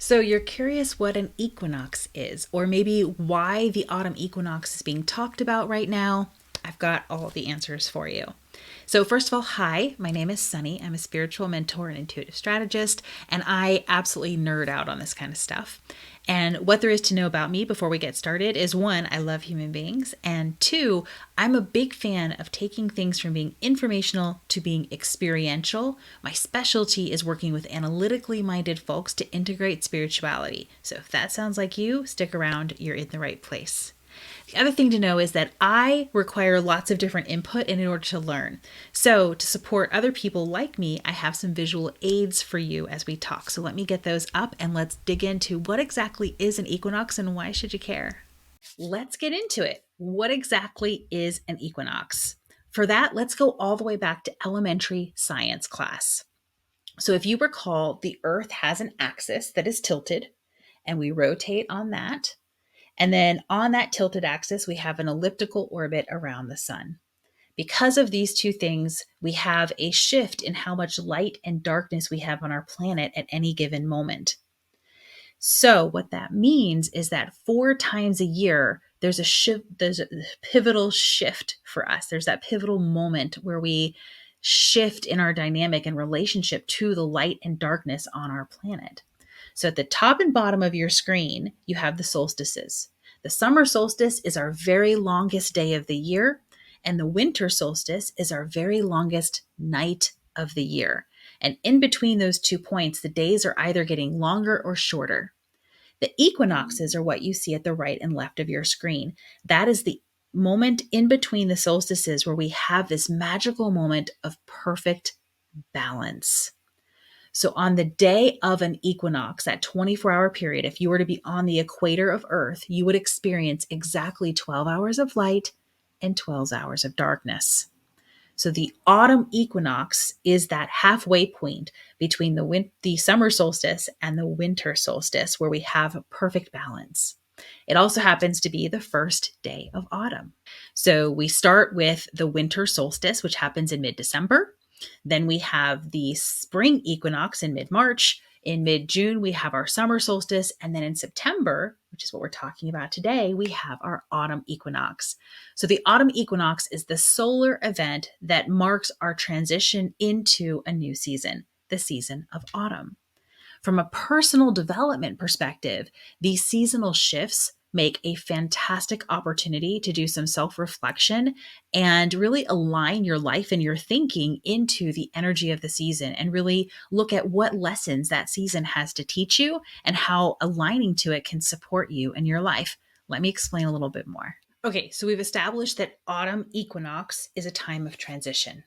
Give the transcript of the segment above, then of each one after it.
So you're curious what an equinox is, or maybe why the autumn equinox is being talked about right now? I've got all the answers for you. So, first of all, hi, my name is Sunny. I'm a spiritual mentor and intuitive strategist, and I absolutely nerd out on this kind of stuff. And what there is to know about me before we get started is one, I love human beings, and two, I'm a big fan of taking things from being informational to being experiential. My specialty is working with analytically minded folks to integrate spirituality. So if that sounds like you, stick around, you're in the right place. The other thing to know is that I require lots of different input in order to learn. So, to support other people like me, I have some visual aids for you as we talk. So, let me get those up and let's dig into what exactly is an equinox and why should you care? Let's get into it. What exactly is an equinox? For that, let's go all the way back to elementary science class. So, if you recall, the Earth has an axis that is tilted, and we rotate on that. And then on that tilted axis, we have an elliptical orbit around the sun. Because of these two things, we have a shift in how much light and darkness we have on our planet at any given moment. So, what that means is that 4 times a year, there's a pivotal shift for us. There's that pivotal moment where we shift in our dynamic and relationship to the light and darkness on our planet. So at the top and bottom of your screen, you have the solstices. The summer solstice is our very longest day of the year, and the winter solstice is our very longest night of the year. And in between those 2 points, the days are either getting longer or shorter. The equinoxes are what you see at the right and left of your screen. That is the moment in between the solstices where we have this magical moment of perfect balance. So, on the day of an equinox, that 24-hour period, if you were to be on the equator of Earth, you would experience exactly 12 hours of light and 12 hours of darkness. So, the autumn equinox is that halfway point between the summer solstice and the winter solstice, where we have perfect balance. It also happens to be the first day of autumn. So, we start with the winter solstice, which happens in mid December. Then we have the spring equinox in mid-March. In mid-June, we have our summer solstice. And then in September, which is what we're talking about today, we have our autumn equinox. So the autumn equinox is the solar event that marks our transition into a new season, the season of autumn. From a personal development perspective, these seasonal shifts make a fantastic opportunity to do some self reflection and really align your life and your thinking into the energy of the season and really look at what lessons that season has to teach you and how aligning to it can support you in your life. Let me explain a little bit more. Okay, so we've established that autumn equinox is a time of transition.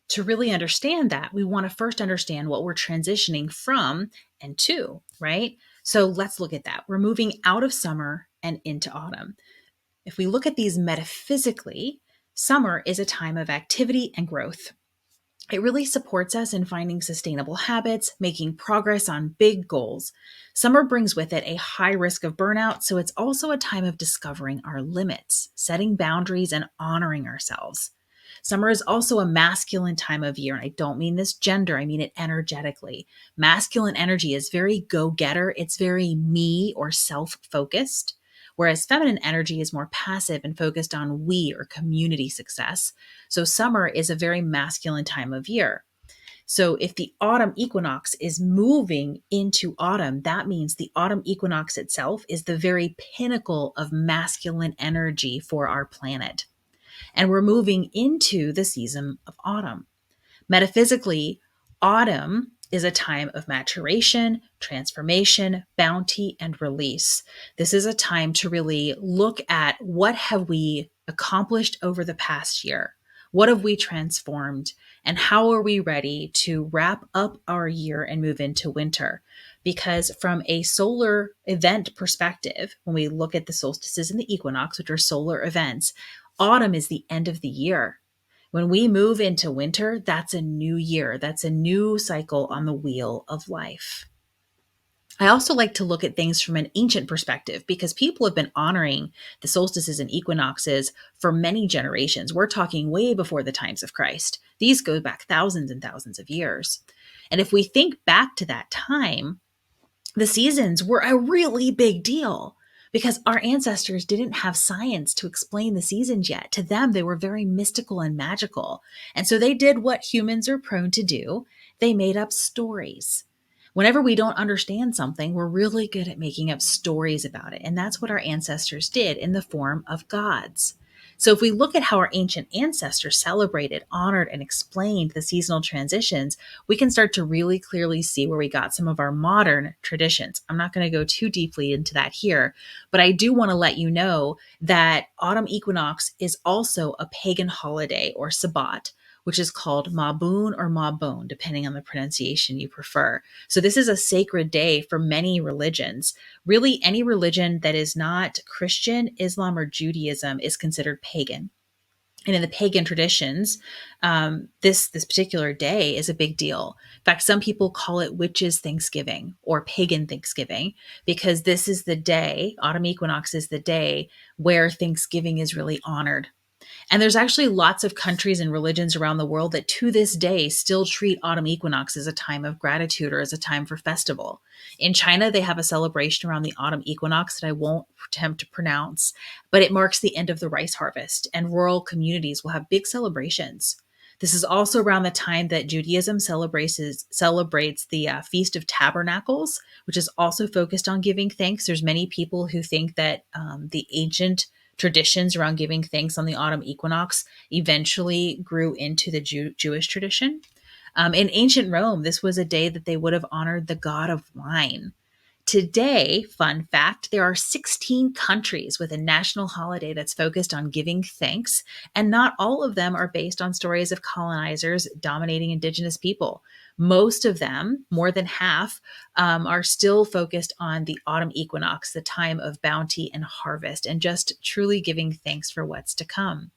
To really understand that, we want to first understand what we're transitioning from and to, right? So let's look at that. We're moving out of summer and into autumn. If we look at these metaphysically, summer is a time of activity and growth. It really supports us in finding sustainable habits, making progress on big goals. Summer brings with it a high risk of burnout, so it's also a time of discovering our limits, setting boundaries, and honoring ourselves. Summer is also a masculine time of year, and I don't mean this gender, I mean it energetically. Masculine energy is very go-getter, it's very me or self-focused, whereas feminine energy is more passive and focused on we or community success. So summer is a very masculine time of year. So if the autumn equinox is moving into autumn, that means the autumn equinox itself is the very pinnacle of masculine energy for our planet. And we're moving into the season of autumn. Metaphysically, autumn is a time of maturation, transformation, bounty, and release. This is a time to really look at what have we accomplished over the past year? What have we transformed? And how are we ready to wrap up our year and move into winter? Because from a solar event perspective, when we look at the solstices and the equinox, which are solar events, autumn is the end of the year. When we move into winter, that's a new year. That's a new cycle on the wheel of life. I also like to look at things from an ancient perspective because people have been honoring the solstices and equinoxes for many generations. We're talking way before the times of Christ. These go back thousands and thousands of years. And if we think back to that time, The seasons were a really big deal because our ancestors didn't have science to explain the seasons yet. To them, they were very mystical and magical. And so they did what humans are prone to do. They made up stories. Whenever we don't understand something, we're really good at making up stories about it. And that's what our ancestors did in the form of gods. So if we look at how our ancient ancestors celebrated, honored, and explained the seasonal transitions, we can start to really clearly see where we got some of our modern traditions. I'm not going to go too deeply into that here, but I do want to let you know that autumn equinox is also a pagan holiday or Sabbat, which is called Mabun or Mabon, depending on the pronunciation you prefer. So this is a sacred day for many religions. Really, any religion that is not Christian, Islam, or Judaism is considered pagan. And in the pagan traditions, this particular day is a big deal. In fact, some people call it witches' Thanksgiving or pagan Thanksgiving because this is the day, autumn equinox is the day where Thanksgiving is really honored. And there's actually lots of countries and religions around the world that to this day still treat autumn equinox as a time of gratitude or as a time for festival. In China, they have a celebration around the autumn equinox that I won't attempt to pronounce, but it marks the end of the rice harvest, and rural communities will have big celebrations. This is also around the time that Judaism celebrates the Feast of Tabernacles, which is also focused on giving thanks. There's many people who think that the ancient traditions around giving thanks on the autumn equinox eventually grew into the Jewish tradition. In ancient Rome, this was a day that they would have honored the god of wine. Today, fun fact, there are 16 countries with a national holiday that's focused on giving thanks, and not all of them are based on stories of colonizers dominating indigenous people. Most of them, more than half, are still focused on the autumn equinox, the time of bounty and harvest, and just truly giving thanks for what's to come.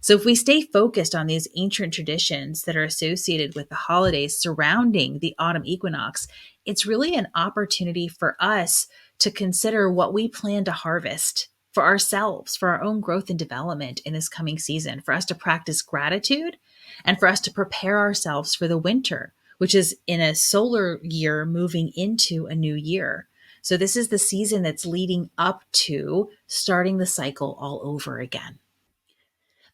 So, if we stay focused on these ancient traditions that are associated with the holidays surrounding the autumn equinox, it's really an opportunity for us to consider what we plan to harvest for ourselves, for our own growth and development in this coming season, for us to practice gratitude and for us to prepare ourselves for the winter, which is in a solar year moving into a new year. So, this is the season that's leading up to starting the cycle all over again.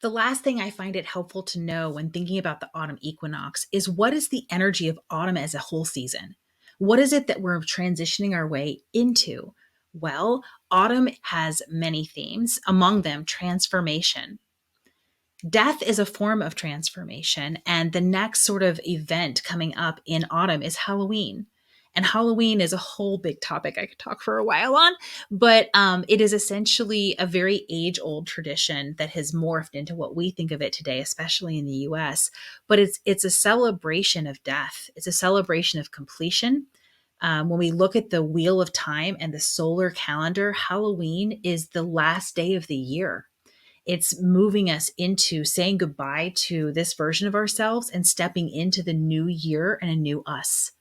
The last thing I find it helpful to know when thinking about the autumn equinox is what is the energy of autumn as a whole season? What is it that we're transitioning our way into? Well, autumn has many themes, among them transformation. Death is a form of transformation, and the next sort of event coming up in autumn is Halloween. And Halloween is a whole big topic I could talk for a while on, but it is essentially a very age-old tradition that has morphed into what we think of it today, especially in the U.S. But it's a celebration of death. It's a celebration of completion. When we look at the wheel of time and the solar calendar, Halloween is the last day of the year. It's moving us into saying goodbye to this version of ourselves and stepping into the new year and a new us.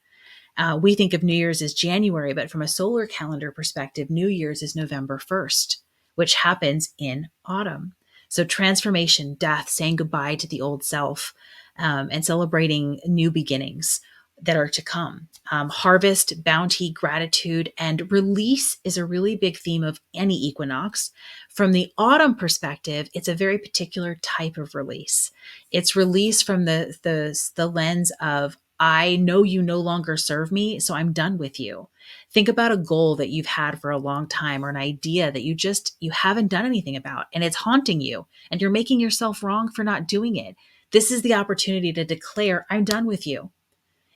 We think of New Year's as January, but from a solar calendar perspective, New Year's is November 1st, which happens in autumn. So transformation, death, saying goodbye to the old self, and celebrating new beginnings that are to come. Harvest, bounty, gratitude, and release is a really big theme of any equinox. From the autumn perspective, it's a very particular type of release. It's release from the lens of I know you no longer serve me, so I'm done with you. Think about a goal that you've had for a long time or an idea that you haven't done anything about and it's haunting you and you're making yourself wrong for not doing it. This is the opportunity to declare, I'm done with you.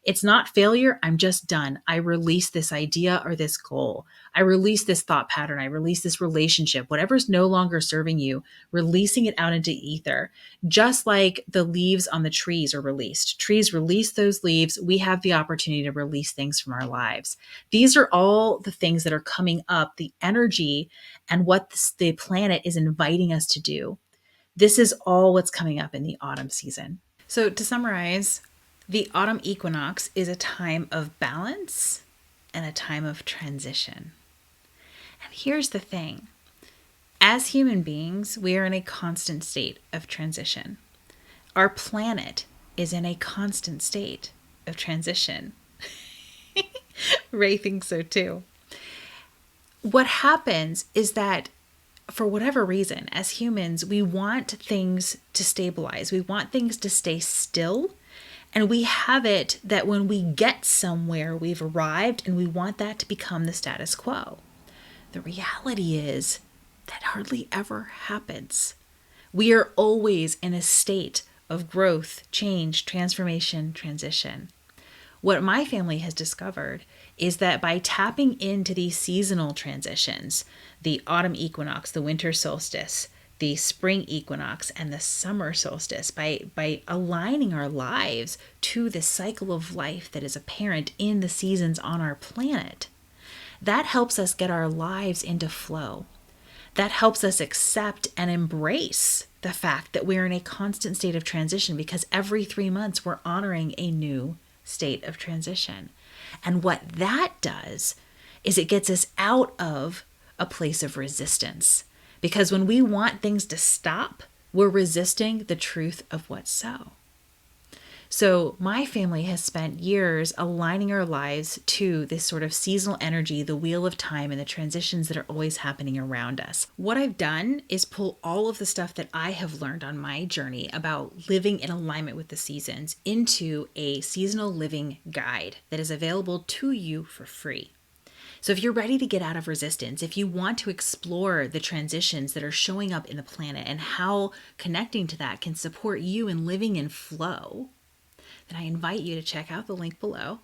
It's not failure. I'm just done. I release this idea or this goal. I release this thought pattern. I release this relationship, whatever's no longer serving you, releasing it out into ether. Just like the leaves on the trees are released. Trees release those leaves. We have the opportunity to release things from our lives. These are all the things that are coming up, the energy and what the planet is inviting us to do. This is all what's coming up in the autumn season. So to summarize, the autumn equinox is a time of balance and a time of transition. And here's the thing. As human beings, we are in a constant state of transition. Our planet is in a constant state of transition. Ray thinks so too. What happens is that for whatever reason, as humans, we want things to stabilize. We want things to stay still. And we have it that when we get somewhere, we've arrived and we want that to become the status quo. The reality is that hardly ever happens. We are always in a state of growth, change, transformation, transition. What my family has discovered is that by tapping into these seasonal transitions, the autumn equinox, the winter solstice, the spring equinox, and the summer solstice, by aligning our lives to the cycle of life that is apparent in the seasons on our planet, that helps us get our lives into flow. That helps us accept and embrace the fact that we're in a constant state of transition, because every 3 months we're honoring a new state of transition. And what that does is it gets us out of a place of resistance. Because when we want things to stop, we're resisting the truth of what's so. So my family has spent years aligning our lives to this sort of seasonal energy, the wheel of time, and the transitions that are always happening around us. What I've done is pull all of the stuff that I have learned on my journey about living in alignment with the seasons into a seasonal living guide that is available to you for free. So if you're ready to get out of resistance, if you want to explore the transitions that are showing up in the planet and how connecting to that can support you in living in flow, then I invite you to check out the link below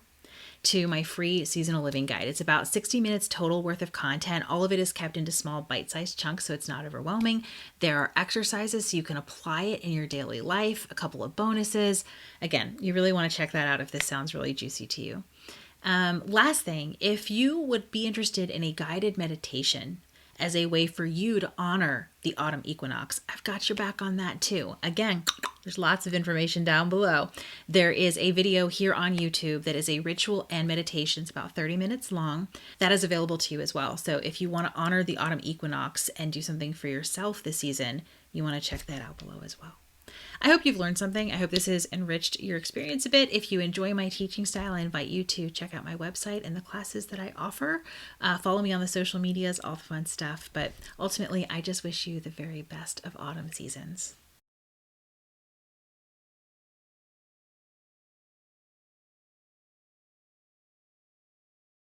to my free seasonal living guide. It's about 60 minutes total worth of content. All of it is kept into small bite-sized chunks, so it's not overwhelming. There are exercises so you can apply it in your daily life, a couple of bonuses. Again, you really want to check that out if this sounds really juicy to you. Last thing, if you would be interested in a guided meditation as a way for you to honor the autumn equinox, I've got your back on that too. Again, there's lots of information down below. There is a video here on YouTube that is a ritual and meditation. It's about 30 minutes long. That is available to you as well. So if you want to honor the autumn equinox and do something for yourself this season, you want to check that out below as well. I hope you've learned something. I hope this has enriched your experience a bit. If you enjoy my teaching style, I invite you to check out my website and the classes that I offer. Follow me on the social medias, all the fun stuff. But ultimately, I just wish you the very best of autumn seasons.